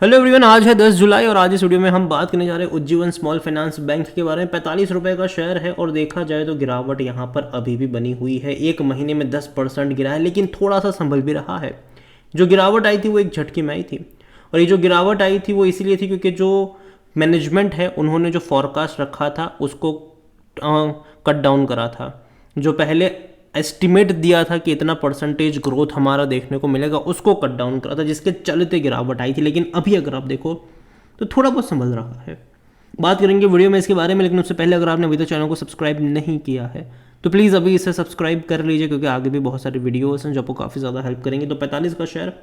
Hello everyone, आज है 10 जुलाई और आज इस वीडियो में हम बात करने जा रहे हैं उज्जीवन स्मॉल फाइनेंस बैंक के बारे में। 45 रुपये का शेयर है और देखा जाए तो गिरावट यहाँ पर अभी भी बनी हुई है। एक महीने में 10% गिरा है, लेकिन थोड़ा सा संभल भी रहा है। जो गिरावट आई थी वो एक झटके में आई थी, और ये जो गिरावट आई थी वो इसीलिए थी क्योंकि जो मैनेजमेंट है उन्होंने जो फॉरकास्ट रखा था उसको कट डाउन करा था। जो पहले एस्टिमेट दिया था कि इतना परसेंटेज ग्रोथ हमारा देखने को मिलेगा, उसको कट डाउन करा था, जिसके चलते गिरावट आई थी। लेकिन अभी अगर आप देखो तो थोड़ा बहुत संभल रहा है। बात करेंगे वीडियो में इसके बारे में, लेकिन उससे पहले अगर आपने अभी तक चैनल को सब्सक्राइब नहीं किया है तो प्लीज़ अभी इसे सब्सक्राइब कर लीजिए, क्योंकि आगे भी बहुत सारे वीडियोस हैं जो आपको काफ़ी ज़्यादा हेल्प करेंगे। तो 45 का शेयर,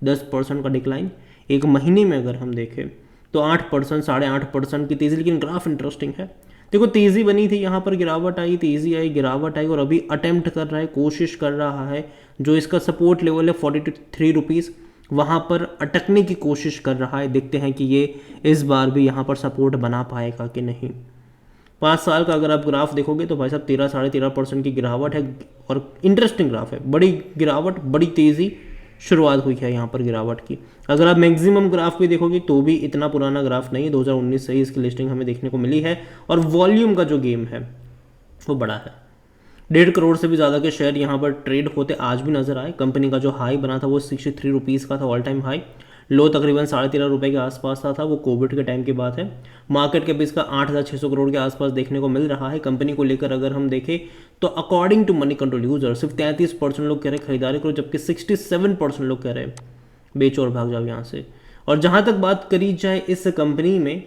10% का डिक्लाइन। एक महीने में अगर हम देखें तो 8%, 8.5% की तेज़ी, लेकिन ग्राफ इंटरेस्टिंग है। देखो, तेज़ी बनी थी, यहाँ पर गिरावट आई, तेज़ी आई, गिरावट आई, और अभी अटेम्प्ट कर रहा है, कोशिश कर रहा है। जो इसका सपोर्ट लेवल है 43 रुपीज़, वहाँ पर अटकने की कोशिश कर रहा है। देखते हैं कि ये इस बार भी यहाँ पर सपोर्ट बना पाएगा कि नहीं। 5 साल का अगर आप ग्राफ देखोगे तो भाई साहब 13 13.5% की गिरावट है, और इंटरेस्टिंग ग्राफ है। बड़ी गिरावट, बड़ी तेज़ी शुरुआत हुई है यहाँ पर गिरावट की। अगर आप मैक्सिमम ग्राफ भी देखोगे तो भी इतना पुराना ग्राफ नहीं है, 2019 से ही इसकी लिस्टिंग हमें देखने को मिली है। और वॉल्यूम का जो गेम है वो बड़ा है। 1.5 करोड़ से भी ज़्यादा के शेयर यहाँ पर ट्रेड होते आज भी नजर आए। कंपनी का जो हाई बना था वो 63 रुपीज़ का था, ऑल टाइम हाई। लो तकरीबन 13.5 रुपये के आसपास था वो कोविड के टाइम की बात है। मार्केट कैप इसका 8,600 करोड़ के आसपास देखने को मिल रहा है। कंपनी को लेकर अगर हम देखें तो according to Moneycontrol user सिर्फ 33% लोग कह रहे हैं खरीदारी करो, जबकि 67% लोग कह रहे हैं बेचो और भाग जाओ यहाँ से। और जहाँ तक बात करी जाए इस कंपनी में,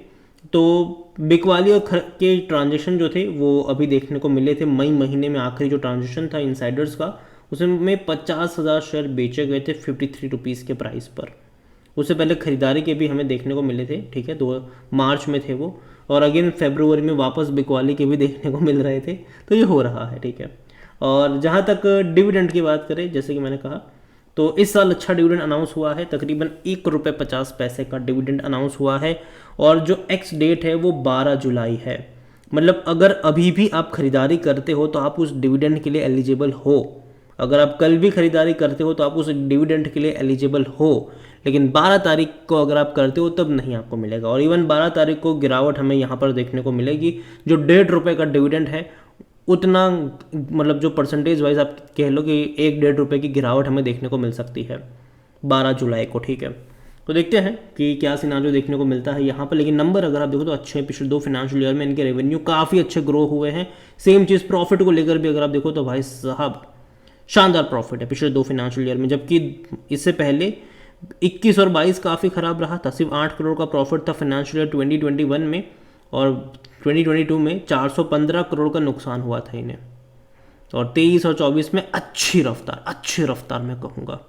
तो बिकवाली और के ट्रांजेक्शन जो थे वो अभी देखने को मिले थे। मई महीने में आखिरी जो ट्रांजेक्शन था इनसाइडर्स का, उसमें 50,000 शेयर बेचे गए थे 53 रुपीज़ के प्राइस पर। उससे पहले खरीदारी के भी हमें देखने को मिले थे, ठीक है, 2 मार्च में थे वो, और अगेन फरवरी में वापस बिकवाली के भी देखने को मिल रहे थे। तो ये हो रहा है, ठीक है। और जहाँ तक डिविडेंड की बात करें, जैसे कि मैंने कहा, तो इस साल अच्छा डिविडेंड अनाउंस हुआ है। तकरीबन 1 रुपये 50 पैसे का डिविडेंड अनाउंस हुआ है, और जो एक्स डेट है वो 12 जुलाई है। मतलब अगर अभी भी आप खरीदारी करते हो तो आप उस डिविडेंड के लिए एलिजिबल हो। अगर आप कल भी खरीदारी करते हो तो आप उस डिविडेंड के लिए एलिजिबल हो, लेकिन 12 तारीख को अगर आप करते हो तब नहीं आपको मिलेगा। और इवन 12 तारीख को गिरावट हमें यहाँ पर देखने को मिलेगी। जो 1.5 रुपये का डिविडेंड है उतना, मतलब जो परसेंटेज वाइज आप कह लो कि 1-1.5 रुपये की गिरावट हमें देखने को मिल सकती है 12 जुलाई को, ठीक है। तो देखते हैं कि क्या सिनारियो देखने को मिलता है यहाँ पर। लेकिन नंबर अगर आप देखो तो अच्छे हैं। पिछले 2 फाइनेंशियल ईयर में इनके रेवेन्यू काफ़ी अच्छे ग्रो हुए हैं। सेम चीज़ प्रॉफिट को लेकर भी अगर आप देखो तो भाई साहब शानदार प्रॉफिट है पिछले 2 फाइनेंशियल ईयर में, जबकि इससे पहले 21 और 22 काफ़ी ख़राब रहा था। सिर्फ 8 करोड़ का प्रॉफिट था फाइनेंशियल ईयर 2021 में, और 2022 में 415 करोड़ का नुकसान हुआ था इन्हें। और 23 और 24 में अच्छी रफ्तार मैं कहूँगा।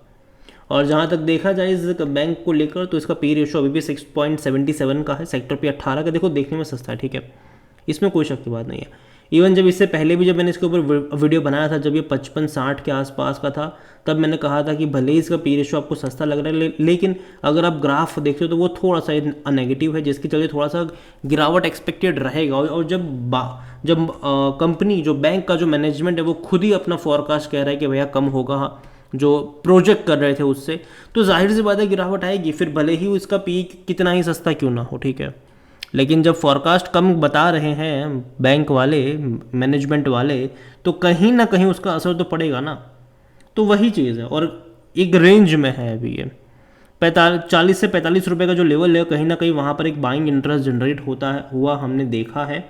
और जहाँ तक देखा जाए इस बैंक को लेकर तो इसका पी रेशो अभी भी 6.77 का है, सेक्टर पे 18 का। देखो, देखने में सस्ता है, ठीक है, इसमें कोई शक की बात नहीं है। इवन जब इससे पहले भी जब मैंने इसके ऊपर वीडियो बनाया था, जब ये 55-60 के आसपास का था, तब मैंने कहा था कि भले ही इसका पी रेशो आपको सस्ता लग रहा है, लेकिन अगर आप ग्राफ देखते हो तो वो थोड़ा सा नेगेटिव है, जिसके चलते थोड़ा सा गिरावट एक्सपेक्टेड रहेगा। और जब कंपनी, जो बैंक का जो मैनेजमेंट है वो खुद ही अपना फॉरकास्ट कह रहा है कि भैया कम होगा, जो प्रोजेक्ट कर रहे थे उससे, तो जाहिर सी बात है गिरावट आएगी। फिर भले ही इसका पी कितना ही सस्ता क्यों ना हो, ठीक है। लेकिन जब फॉरकास्ट कम बता रहे हैं बैंक वाले, मैनेजमेंट वाले, तो कहीं ना कहीं उसका असर तो पड़ेगा ना। तो वही चीज़ है, और एक रेंज में है अभी ये 40 से 45 रुपये का जो लेवल है, कहीं ना कहीं वहाँ पर एक बाइंग इंटरेस्ट जनरेट होता है, हुआ हमने देखा है।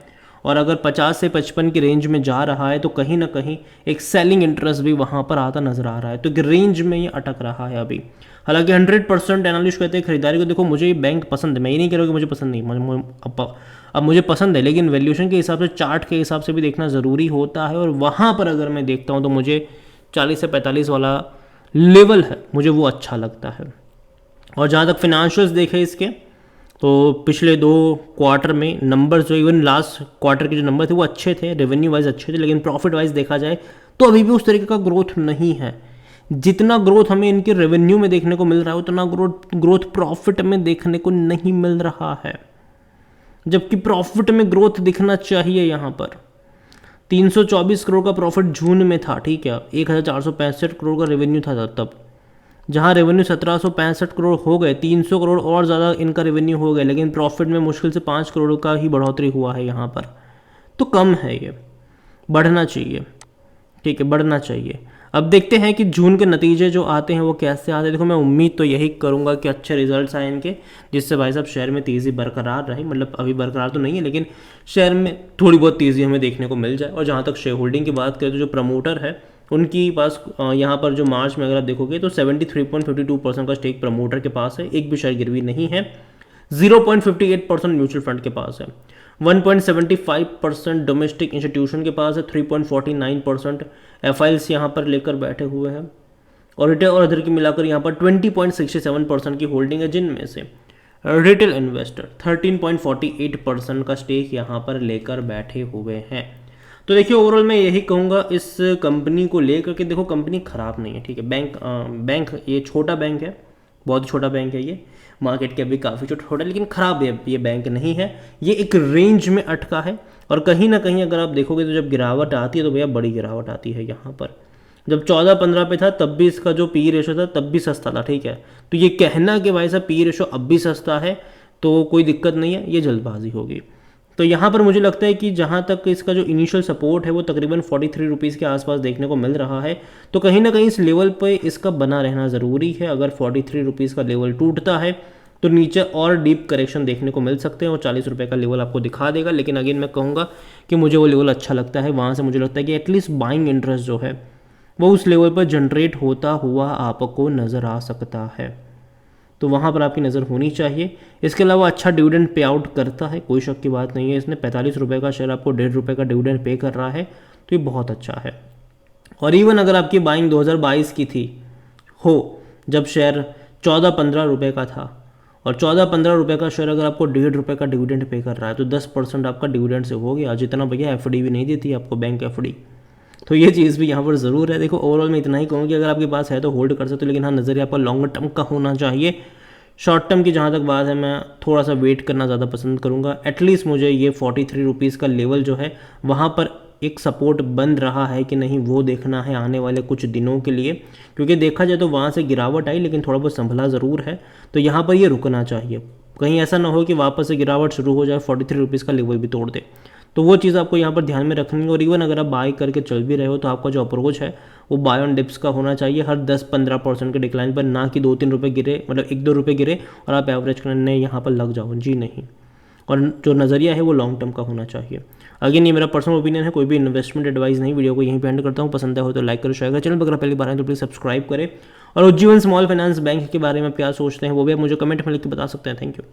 और अगर 50 से 55 की रेंज में जा रहा है तो कहीं ना कहीं एक सेलिंग इंटरेस्ट भी वहाँ पर आता नजर आ रहा है। तो रेंज में ये अटक रहा है अभी। हालांकि 100% एनालिस्ट कहते हैं खरीदारी को। देखो, मुझे ये बैंक पसंद है, मैं ये नहीं कह रहा कि मुझे पसंद नहीं, अब मुझे पसंद है, लेकिन वैल्यूएशन के हिसाब से, चार्ट के हिसाब से भी देखना ज़रूरी होता है। और वहाँ पर अगर मैं देखता हूँ तो मुझे 40 से 45 वाला लेवल है, मुझे वो अच्छा लगता है। और जहाँ तक फिनेंशियल्स देखे इसके, तो पिछले 2 क्वार्टर में नंबर्स, जो इवन लास्ट क्वार्टर के जो नंबर थे वो अच्छे थे, रेवेन्यू वाइज अच्छे थे, लेकिन प्रॉफिट वाइज देखा जाए तो अभी भी उस तरीके का ग्रोथ नहीं है। जितना ग्रोथ हमें इनके रेवेन्यू में देखने को मिल रहा है उतना ग्रोथ प्रॉफिट में देखने को नहीं मिल रहा है, जबकि प्रॉफिट में ग्रोथ दिखना चाहिए। यहाँ पर 324 करोड़ का प्रॉफिट जून में था, ठीक है, 1,465 करोड़ का रेवेन्यू था तब। जहां रेवेन्यू 1765 करोड़ हो गए, 300 करोड़ और ज़्यादा इनका रेवेन्यू हो गया, लेकिन प्रॉफिट में मुश्किल से 5 करोड़ का ही बढ़ोतरी हुआ है यहाँ पर। तो कम है, ये बढ़ना चाहिए, ठीक है, बढ़ना चाहिए। अब देखते हैं कि जून के नतीजे जो आते हैं वो कैसे आते हैं। देखो मैं उम्मीद तो यही करूंगा कि अच्छे रिजल्ट्स आए इनके, जिससे भाई साहब शेयर में तेज़ी बरकरार रहे, मतलब अभी बरकरार तो नहीं है लेकिन शेयर में थोड़ी बहुत तेज़ी हमें देखने को मिल जाए। और जहाँ तक शेयर होल्डिंग की बात करें तो जो प्रमोटर है उनकी पास यहाँ पर जो मार्च में अगर आप देखोगे तो 73.52% का स्टेक प्रमोटर के पास है, एक भी शेयर गिरवी नहीं है। 0.58% म्यूचुअल फंड के पास है, 1.75% डोमेस्टिक इंस्टीट्यूशन के पास है, 3.49% एफआईएल्स यहाँ पर लेकर बैठे हुए हैं, और रिटेल और अदर की मिलाकर यहाँ पर 20.67% की होल्डिंग है, जिनमें से रिटेल इन्वेस्टर 13.48% का स्टेक यहाँ पर लेकर बैठे हुए हैं। तो देखिए ओवरऑल मैं यही कहूँगा इस कंपनी को लेकर के, देखो कंपनी ख़राब नहीं है, ठीक है। बैंक ये छोटा बैंक है, बहुत ही छोटा बैंक है, ये मार्केट कैप भी काफ़ी छोटा, लेकिन ख़राब ये बैंक नहीं है, ये एक रेंज में अटका है। और कहीं ना कहीं अगर आप देखोगे तो जब गिरावट आती है तो भैया बड़ी गिरावट आती है यहाँ पर। जब 14-15 पे था तब भी इसका जो पी रेशो था तब भी सस्ता था, ठीक है। तो ये कहना कि भाई साहब पी रेशो अब भी सस्ता है तो कोई दिक्कत नहीं है, ये जल्दबाजी होगी। तो यहाँ पर मुझे लगता है कि जहाँ तक इसका जो इनिशियल सपोर्ट है वो तकरीबन 43 रुपीज़ के आसपास देखने को मिल रहा है, तो कहीं ना कहीं इस लेवल पे इसका बना रहना ज़रूरी है। अगर 43 रुपीज़ का लेवल टूटता है तो नीचे और डीप करेक्शन देखने को मिल सकते हैं और 40 रुपये का लेवल आपको दिखा देगा। लेकिन अगेन मैं कहूँगा कि मुझे वो लेवल अच्छा लगता है, वहाँ से मुझे लगता है कि एटलीस्ट बाइंग इंटरेस्ट जो है वो उस लेवल पर जनरेट होता हुआ आपको नज़र आ सकता है, तो वहाँ पर आपकी नज़र होनी चाहिए। इसके अलावा अच्छा डिविडेंड पे आउट करता है, कोई शक की बात नहीं है। इसने 45 रुपये का शेयर आपको 1.5 रुपये का डिविडेंड पे कर रहा है, तो ये बहुत अच्छा है। और इवन अगर आपकी बाइंग 2022 की थी हो, जब शेयर 14-15 रुपये का था, और 14-15 रुपये का शेयर अगर आपको 1.5 रुपये का डिविडेंड पे कर रहा है तो 10% आपका डिविडेंड से हो गया, जितना भैया एफडी भी नहीं देती आपको बैंक एफडी। तो ये चीज़ भी यहाँ पर ज़रूर है। देखो ओवरऑल मैं इतना ही कहूँ कि अगर आपके पास है तो होल्ड कर सकते हो, लेकिन हाँ नज़रिया आपका लॉन्ग टर्म का होना चाहिए। शॉर्ट टर्म की जहाँ तक बात है मैं थोड़ा सा वेट करना ज़्यादा पसंद करूँगा। एटलीस्ट मुझे ये 43 रुपीज़ का लेवल जो है वहाँ पर एक सपोर्ट बन रहा है कि नहीं वो देखना है आने वाले कुछ दिनों के लिए, क्योंकि देखा जाए तो वहाँ से गिरावट आई लेकिन थोड़ा बहुत संभला ज़रूर है, तो यहाँ पर ये रुकना चाहिए। कहीं ऐसा ना हो कि वापस से गिरावट शुरू हो जाए, 43 रुपीज़ का लेवल भी तोड़ दे, तो वो चीज़ आपको यहाँ पर ध्यान में रखनी है। और इवन अगर आप बाय करके चल भी रहे हो तो आपका जो अप्रोच है वो बाय ऑन डिप्स का होना चाहिए, हर 10-15% के डिक्लाइन पर, ना कि 2-3 रुपये गिरे, मतलब 1-2 रुपये गिरे और आप एवरेज करने यहाँ पर लग जाओ, जी नहीं। और जो नज़रिया है वो लॉन्ग टर्म का होना चाहिए। अगेन ये मेरा पर्सनल ओपिनियन है, कोई भी इन्वेस्टमेंट एडवाइस नहीं। वीडियो को यहीं पे एंड करता हूँ, पसंद है हो तो लाइक करो, शेयर करो, चैनल पर अगर पहली बार है तो प्लीज़ सब्सक्राइब करें। और उज्जीवन स्मॉल फाइनेंस बैंक के बारे में क्या सोचते हैं वो भी आप मुझे कमेंट में लिख के बता सकते हैं। Thank you.